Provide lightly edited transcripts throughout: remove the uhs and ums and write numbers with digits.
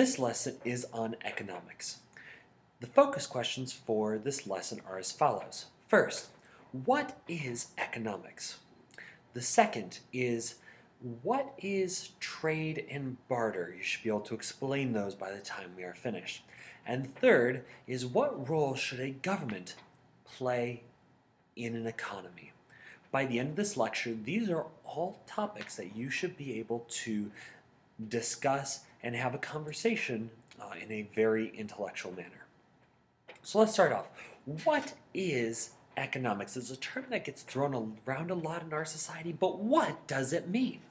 This lesson is on economics. The focus questions for this lesson are as follows. First, what is economics? The second is, what is trade and barter? You should be able to explain those by the time we are finished. And third is, what role should a government play in an economy? By the end of this lecture, these are all topics that you should be able to discuss and have a conversation in a very intellectual manner. So let's start off. What is economics? It's a term that gets thrown around a lot in our society, but what does it mean?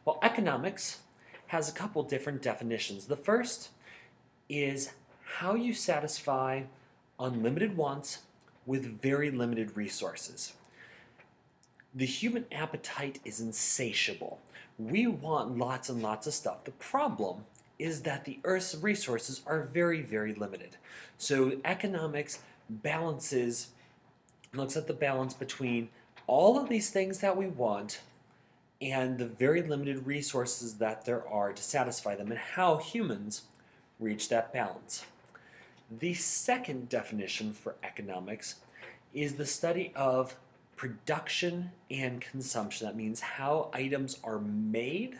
Well, economics has a couple different definitions. The first is how you satisfy unlimited wants with very limited resources. The human appetite is insatiable. We want lots and lots of stuff. The problem is that the Earth's resources are very, very limited. So economics looks at the balance between all of these things that we want and the very limited resources that there are to satisfy them, and how humans reach that balance. The second definition for economics is the study of production and consumption. That means how items are made,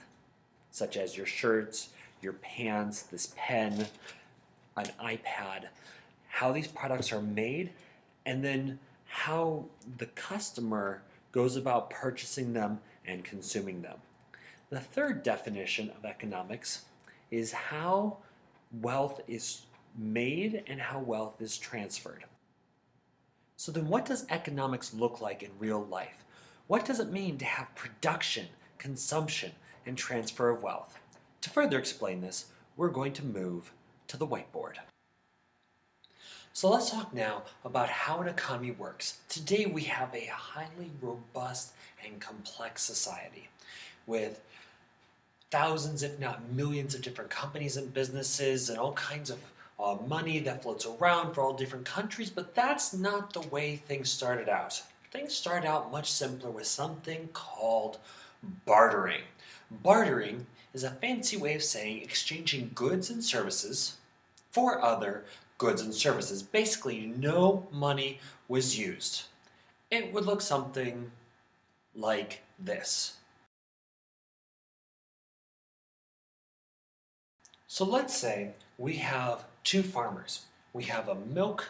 such as your shirts, your pants, this pen, an iPad, how these products are made, and then how the customer goes about purchasing them and consuming them. The third definition of economics is how wealth is made and how wealth is transferred. So then what does economics look like in real life? What does it mean to have production, consumption, and transfer of wealth? To further explain this, we're going to move to the whiteboard. So let's talk now about how an economy works. Today we have a highly robust and complex society with thousands, if not millions, of different companies and businesses and all kinds of money that floats around for all different countries, but that's not the way things started out. Things started out much simpler with something called bartering. Bartering is a fancy way of saying exchanging goods and services for other goods and services. Basically, no money was used. It would look something like this. So let's say we have two farmers. We have a milk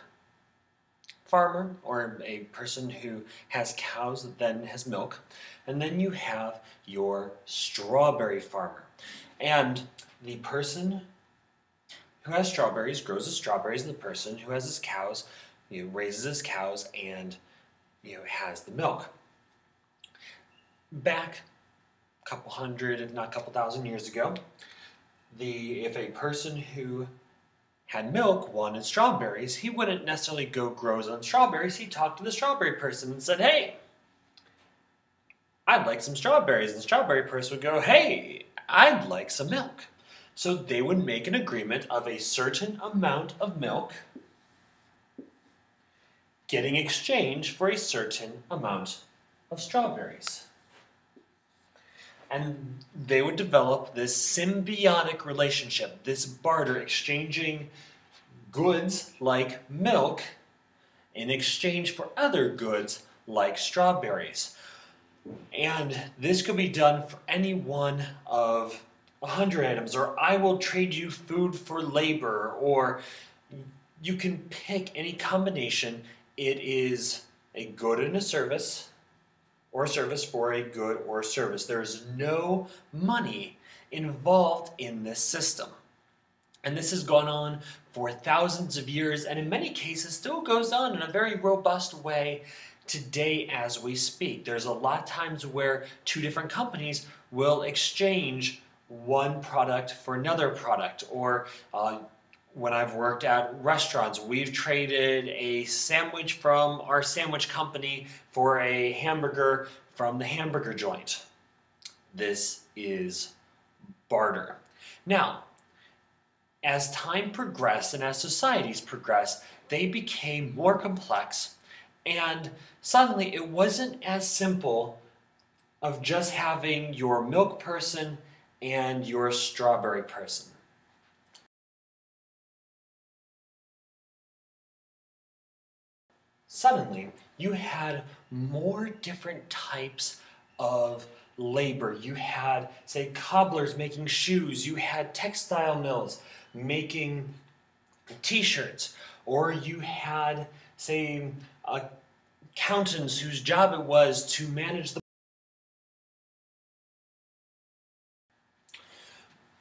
farmer, or a person who has cows that then has milk, and then you have your strawberry farmer. And the person who has strawberries grows the strawberries, and the person who has his cows raises his cows and has the milk. Back a couple hundred, if not a couple thousand years ago, if a person who had milk wanted strawberries, he wouldn't necessarily go grow his own strawberries. He'd talk to the strawberry person and said, "Hey, I'd like some strawberries." And the strawberry person would go, "Hey, I'd like some milk." So they would make an agreement of a certain amount of milk getting exchanged for a certain amount of strawberries. And they would develop this symbiotic relationship, this barter, exchanging goods like milk in exchange for other goods like strawberries. And this could be done for any one of 100 items, or I will trade you food for labor, or you can pick any combination. It is a good and a service, or service for a good or service. There is no money involved in this system. And this has gone on for thousands of years, and in many cases still goes on in a very robust way today as we speak. There's a lot of times where two different companies will exchange one product for another product, or when I've worked at restaurants, we've traded a sandwich from our sandwich company for a hamburger from the hamburger joint. This is barter. Now, as time progressed and as societies progressed, they became more complex, and suddenly it wasn't as simple of just having your milk person and your strawberry person. suddenly you had more different types of labor. You had, say, cobblers making shoes, you had textile mills making t-shirts, or you had, say, accountants whose job it was to manage the,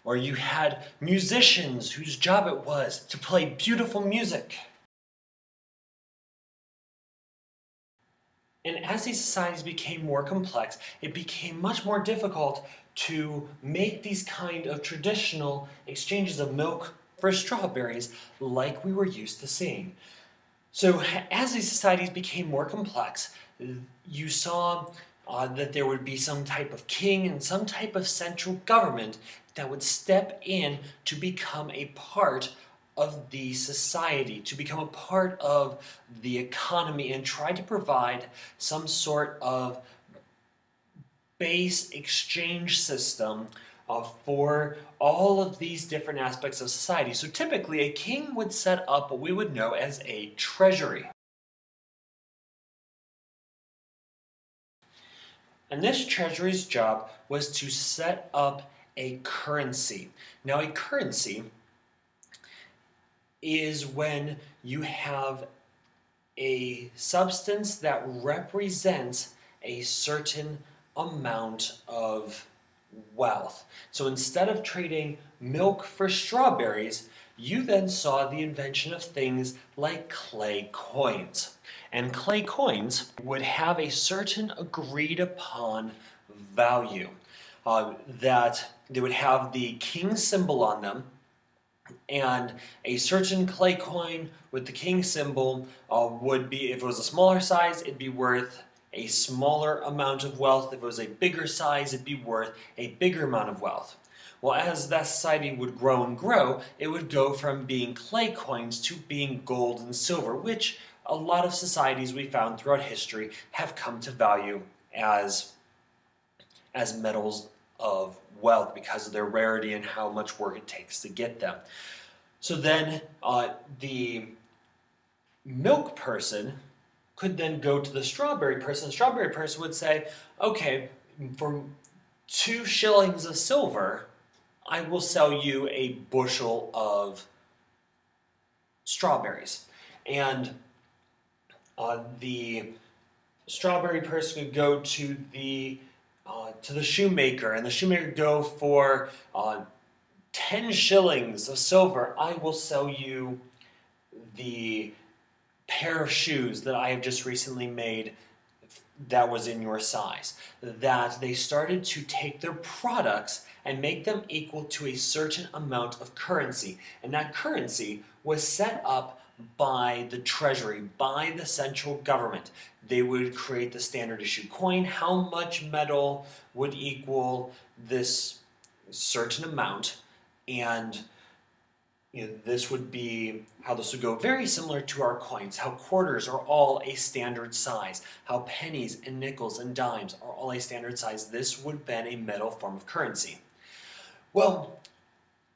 or you had musicians whose job it was to play beautiful music. And as these societies became more complex, it became much more difficult to make these kind of traditional exchanges of milk for strawberries like we were used to seeing. So as these societies became more complex, you saw that there would be some type of king and some type of central government that would step in to become a part of the society, to become a part of the economy and try to provide some sort of base exchange system for all of these different aspects of society. So typically a king would set up what we would know as a treasury. And this treasury's job was to set up a currency. Now, a currency is when you have a substance that represents a certain amount of wealth. So instead of trading milk for strawberries, you then saw the invention of things like clay coins. And clay coins would have a certain agreed upon value. That they would have the king symbol on them, and a certain clay coin with the king symbol would be, if it was a smaller size, it'd be worth a smaller amount of wealth. If it was a bigger size, it'd be worth a bigger amount of wealth. Well, as that society would grow and grow, it would go from being clay coins to being gold and silver, which a lot of societies we found throughout history have come to value as metals of wealth because of their rarity and how much work it takes to get them. So then the milk person could then go to the strawberry person. The strawberry person would say, okay, for 2 shillings of silver, I will sell you a bushel of strawberries. And the strawberry person could go to the shoemaker, and the shoemaker would go for 10 shillings of silver. I will sell you the pair of shoes that I have just recently made that was in your size. That they started to take their products and make them equal to a certain amount of currency. And that currency was set up by the treasury, by the central government. They would create the standard issue coin. How much metal would equal this certain amount? And this would be how this would go. Very similar to our coins, how quarters are all a standard size, how pennies and nickels and dimes are all a standard size. This would have been a metal form of currency. Well,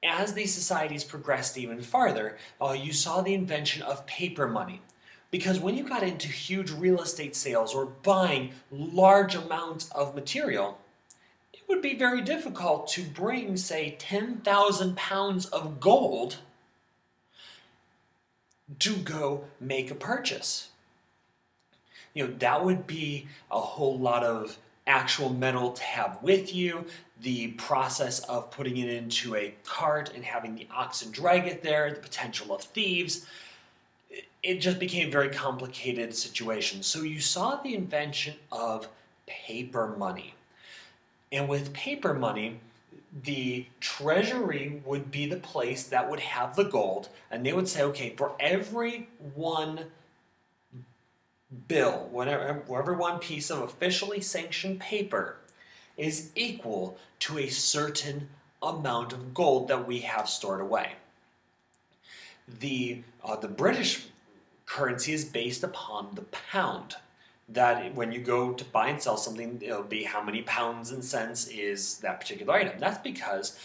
as these societies progressed even farther, you saw the invention of paper money. Because when you got into huge real estate sales or buying large amounts of material, it would be very difficult to bring, say, 10,000 pounds of gold to go make a purchase. That would be a whole lot of actual metal to have with you, the process of putting it into a cart and having the oxen drag it there, the potential of thieves. It just became a very complicated situation. So you saw the invention of paper money. And with paper money, the treasury would be the place that would have the gold, and they would say, okay, for every one bill, whatever one piece of officially sanctioned paper is equal to a certain amount of gold that we have stored away. The British currency is based upon the pound. That when you go to buy and sell something, it'll be how many pounds and cents is that particular item. That's because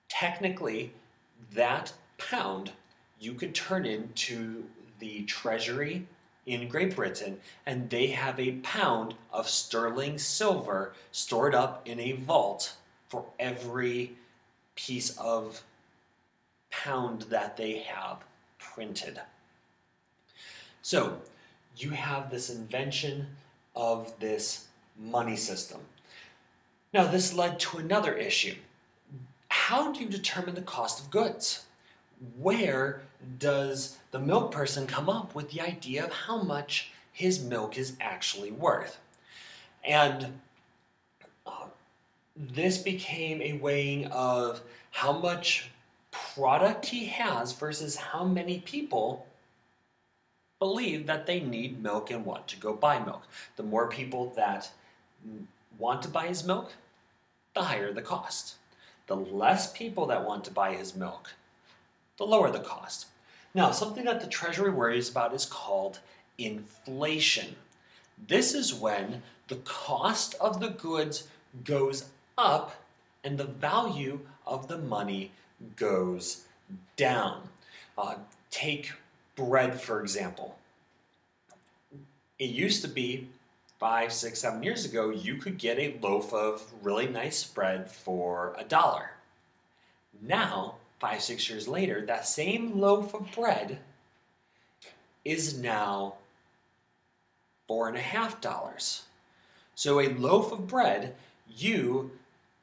technically that pound you could turn into the treasury in Great Britain, and they have a pound of sterling silver stored up in a vault for every piece of pound that they have printed. So you have this invention of this money system. Now this led to another issue. How do you determine the cost of goods? Where does the milk person come up with the idea of how much his milk is actually worth? And this became a weighing of how much product he has versus how many people believe that they need milk and want to go buy milk. The more people that want to buy his milk, the higher the cost. The less people that want to buy his milk, the lower the cost. Now, something that the Treasury worries about is called inflation. This is when the cost of the goods goes up and the value of the money goes down. Take bread, for example. It used to be 5, 6, 7 years ago, you could get a loaf of really nice bread for $1. Now, 5, 6 years later, that same loaf of bread is now $4.50. So a loaf of bread, you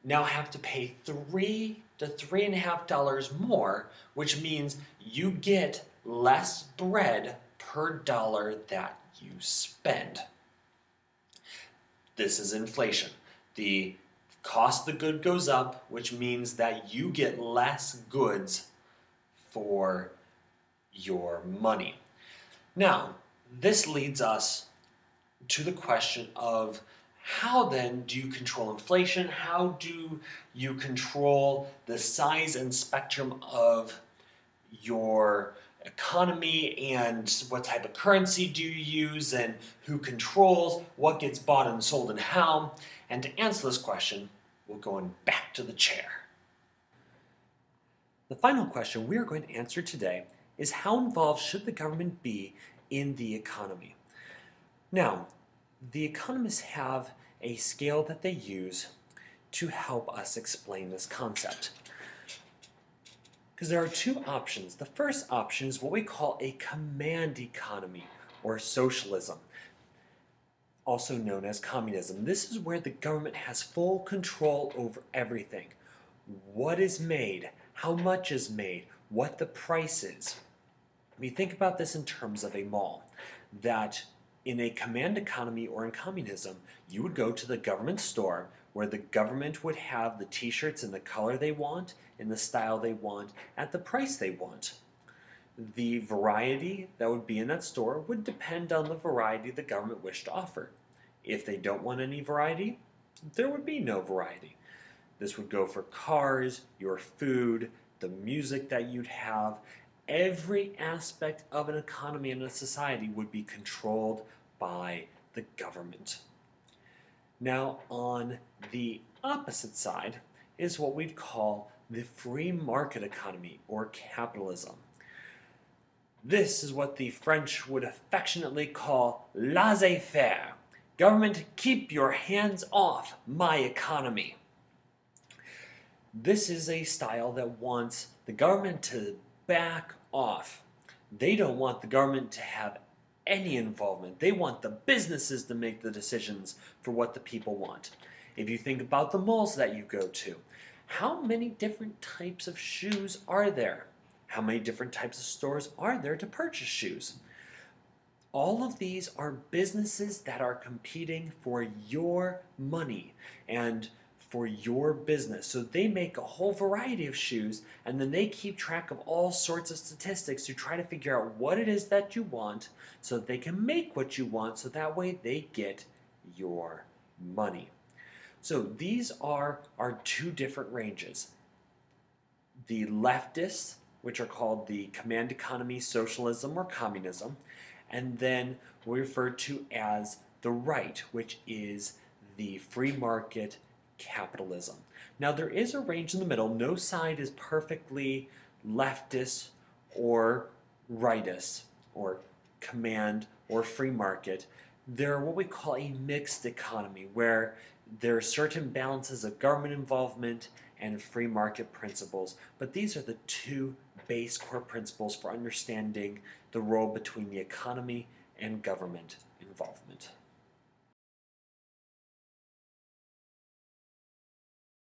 now have to pay $3 to $3.50 more, which means you get less bread per dollar that you spend. This is inflation. The cost of the good goes up, which means that you get less goods for your money. Now, this leads us to the question of how then do you control inflation? How do you control the size and spectrum of your economy, and what type of currency do you use, and who controls what gets bought and sold and how? And to answer this question, we're going back to the chair. The final question we are going to answer today is how involved should the government be in the economy? Now, the economists have a scale that they use to help us explain this concept. Because there are two options. The first option is what we call a command economy, or socialism, also known as communism. This is where the government has full control over everything. What is made, how much is made, what the price is. We think about this in terms of a mall, that in a command economy or in communism, you would go to the government store where the government would have the t-shirts in the color they want, in the style they want, at the price they want. The variety that would be in that store would depend on the variety the government wished to offer. If they don't want any variety, there would be no variety. This would go for cars, your food, the music that you'd have. Every aspect of an economy and a society would be controlled by the government. Now, on the opposite side is what we'd call the free market economy, or capitalism. This is what the French would affectionately call laissez-faire. Government, keep your hands off my economy. This is a style that wants the government to back off. They don't want the government to have any involvement. They want the businesses to make the decisions for what the people want. If you think about the malls that you go to, how many different types of shoes are there? How many different types of stores are there to purchase shoes? All of these are businesses that are competing for your money and for your business. So they make a whole variety of shoes, and then they keep track of all sorts of statistics to try to figure out what it is that you want so that they can make what you want, so that way they get your money. So these are our two different ranges. The leftists, which are called the command economy, socialism, or communism, and then we refer to as the right, which is the free market capitalism. Now there is a range in the middle. No side is perfectly leftist or rightist, or command or free market, they're what we call a mixed economy, where there are certain balances of government involvement and free market principles. But these are the two base core principles for understanding the role between the economy and government involvement.